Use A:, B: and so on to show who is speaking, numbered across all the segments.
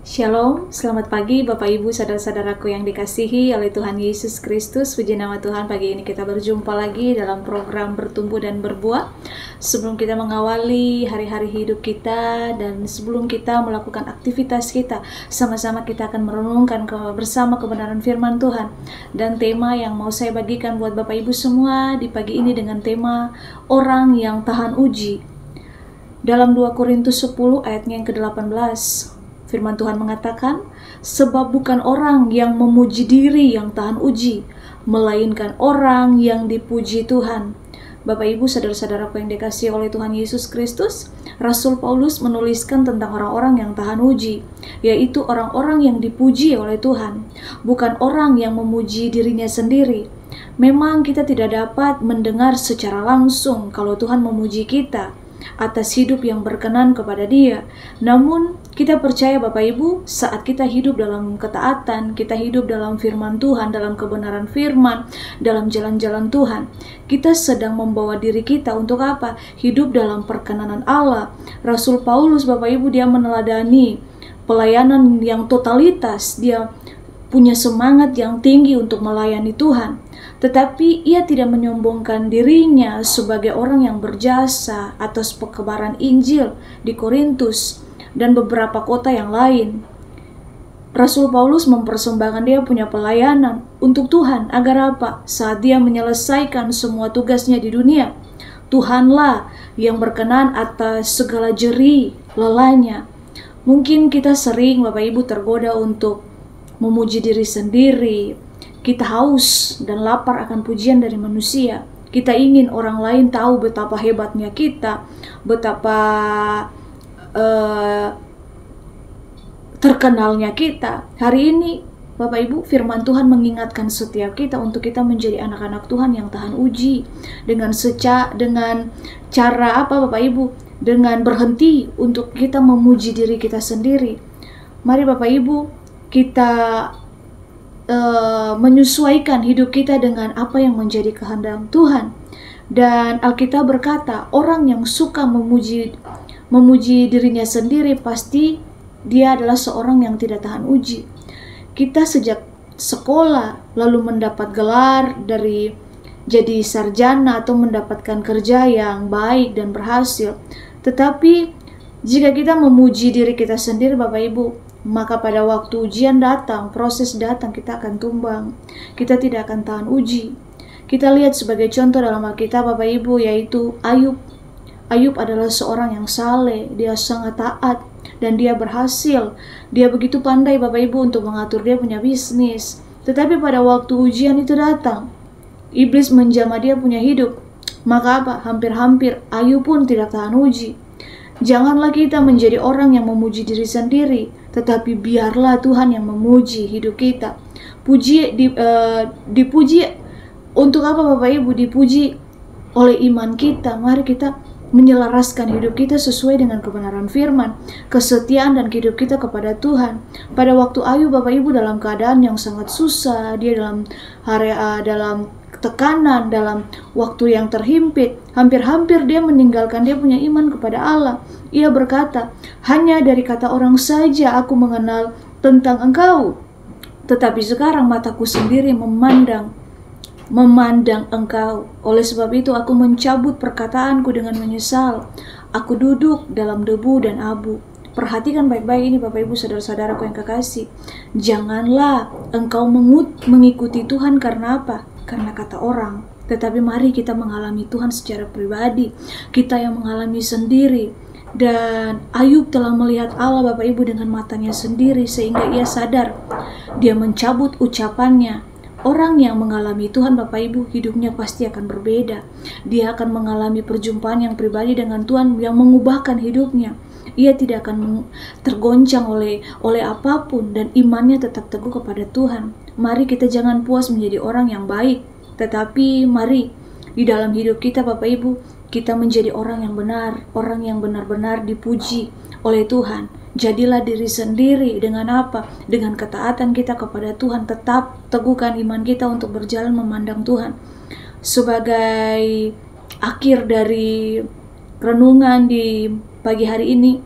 A: Shalom, selamat pagi Bapak Ibu saudara-saudaraku yang dikasihi oleh Tuhan Yesus Kristus. Puji nama Tuhan, pagi ini kita berjumpa lagi dalam program Bertumbuh dan Berbuah. Sebelum kita mengawali hari-hari hidup kita dan sebelum kita melakukan aktivitas kita, sama-sama kita akan merenungkan bersama kebenaran firman Tuhan. Dan tema yang mau saya bagikan buat Bapak Ibu semua di pagi ini dengan tema orang yang tahan uji. Dalam 2 Korintus 10 ayatnya yang ke-18, firman Tuhan mengatakan, sebab bukan orang yang memuji diri yang tahan uji, melainkan orang yang dipuji Tuhan. Bapak Ibu saudara-saudaraku yang dikasihi oleh Tuhan Yesus Kristus, Rasul Paulus menuliskan tentang orang-orang yang tahan uji, yaitu orang-orang yang dipuji oleh Tuhan, bukan orang yang memuji dirinya sendiri. Memang kita tidak dapat mendengar secara langsung kalau Tuhan memuji kita atas hidup yang berkenan kepada Dia. Namun kita percaya Bapak Ibu, saat kita hidup dalam ketaatan, kita hidup dalam firman Tuhan, dalam kebenaran firman, dalam jalan-jalan Tuhan, kita sedang membawa diri kita untuk apa? Hidup dalam perkenanan Allah. Rasul Paulus Bapak Ibu, dia meneladani pelayanan yang totalitas, dia punya semangat yang tinggi untuk melayani Tuhan. Tetapi ia tidak menyombongkan dirinya sebagai orang yang berjasa atas pekebaran Injil di Korintus dan beberapa kota yang lain. Rasul Paulus mempersembahkan dia punya pelayanan untuk Tuhan agar apa? Saat dia menyelesaikan semua tugasnya di dunia, Tuhanlah yang berkenan atas segala jerih lelahnya. Mungkin kita sering Bapak Ibu tergoda untuk memuji diri sendiri. Kita haus dan lapar akan pujian dari manusia. Kita ingin orang lain tahu betapa hebatnya kita, betapa terkenalnya kita. Hari ini Bapak Ibu, firman Tuhan mengingatkan setiap kita untuk kita menjadi anak-anak Tuhan yang tahan uji. Dengan cara apa Bapak Ibu? Dengan berhenti untuk kita memuji diri kita sendiri. Mari Bapak Ibu, kita menyesuaikan hidup kita dengan apa yang menjadi kehendak Tuhan. Dan Alkitab berkata, orang yang suka memuji dirinya sendiri pasti dia adalah seorang yang tidak tahan uji. Kita sejak sekolah lalu mendapat gelar dari jadi sarjana atau mendapatkan kerja yang baik dan berhasil. Tetapi jika kita memuji diri kita sendiri Bapak Ibu, maka pada waktu ujian datang, proses datang, kita akan tumbang. Kita tidak akan tahan uji. Kita lihat sebagai contoh dalam Alkitab Bapak Ibu, yaitu Ayub. Ayub adalah seorang yang saleh, dia sangat taat, dan dia berhasil. Dia begitu pandai Bapak Ibu untuk mengatur dia punya bisnis. Tetapi pada waktu ujian itu datang, iblis menjamah dia punya hidup. Maka apa? Hampir-hampir Ayub pun tidak tahan uji. Janganlah kita menjadi orang yang memuji diri sendiri, tetapi biarlah Tuhan yang memuji hidup kita. Dipuji untuk apa Bapak Ibu? Dipuji oleh iman kita. Mari kita menyelaraskan hidup kita sesuai dengan kebenaran firman, kesetiaan dan hidup kita kepada Tuhan. Pada waktu Ayub Bapak Ibu dalam keadaan yang sangat susah, dia dalam tekanan, dalam waktu yang terhimpit, hampir-hampir dia meninggalkan dia punya iman kepada Allah. Ia berkata, hanya dari kata orang saja aku mengenal tentang Engkau, tetapi sekarang mataku sendiri memandang Engkau. Oleh sebab itu aku mencabut perkataanku dengan menyesal. Aku duduk dalam debu dan abu. Perhatikan baik-baik ini Bapak Ibu saudara-saudaraku yang kekasih. Janganlah engkau mengikuti Tuhan karena apa? Karena kata orang. Tetapi mari kita mengalami Tuhan secara pribadi. Kita yang mengalami sendiri. Dan Ayub telah melihat Allah Bapak Ibu dengan matanya sendiri sehingga ia sadar. Dia mencabut ucapannya. Orang yang mengalami Tuhan Bapak Ibu, hidupnya pasti akan berbeda. Dia akan mengalami perjumpaan yang pribadi dengan Tuhan yang mengubahkan hidupnya. Ia tidak akan tergoncang oleh apapun dan imannya tetap teguh kepada Tuhan. Mari kita jangan puas menjadi orang yang baik, tetapi mari di dalam hidup kita Bapak Ibu, kita menjadi orang yang benar, orang yang benar-benar dipuji oleh Tuhan. Jadilah diri sendiri dengan apa? Dengan ketaatan kita kepada Tuhan, tetap teguhkan iman kita untuk berjalan memandang Tuhan. Sebagai akhir dari renungan di pagi hari ini,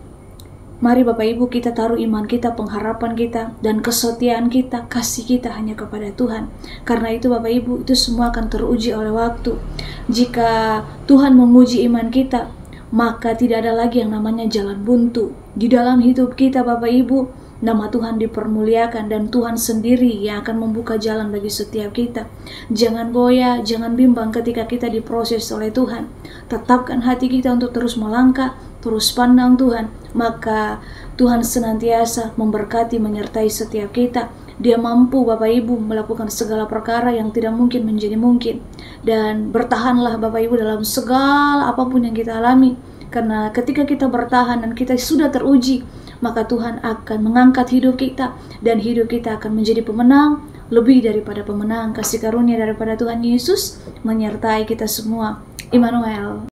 A: Mari Bapak Ibu kita taruh iman kita, pengharapan kita, dan kesetiaan kita, kasih kita hanya kepada Tuhan. Karena itu Bapak Ibu, itu semua akan teruji oleh waktu. Jika Tuhan menguji iman kita, maka tidak ada lagi yang namanya jalan buntu. Di dalam hidup kita Bapak Ibu, nama Tuhan dipermuliakan dan Tuhan sendiri yang akan membuka jalan bagi setiap kita. Jangan goyah, jangan bimbang ketika kita diproses oleh Tuhan. Tetapkan hati kita untuk terus melangkah, terus pandang Tuhan. Maka Tuhan senantiasa memberkati, menyertai setiap kita. Dia mampu Bapak Ibu melakukan segala perkara yang tidak mungkin menjadi mungkin. Dan bertahanlah Bapak Ibu dalam segala apapun yang kita alami. Karena ketika kita bertahan dan kita sudah teruji, maka Tuhan akan mengangkat hidup kita, dan hidup kita akan menjadi pemenang, lebih daripada pemenang. Kasih karunia daripada Tuhan Yesus menyertai kita semua. Immanuel.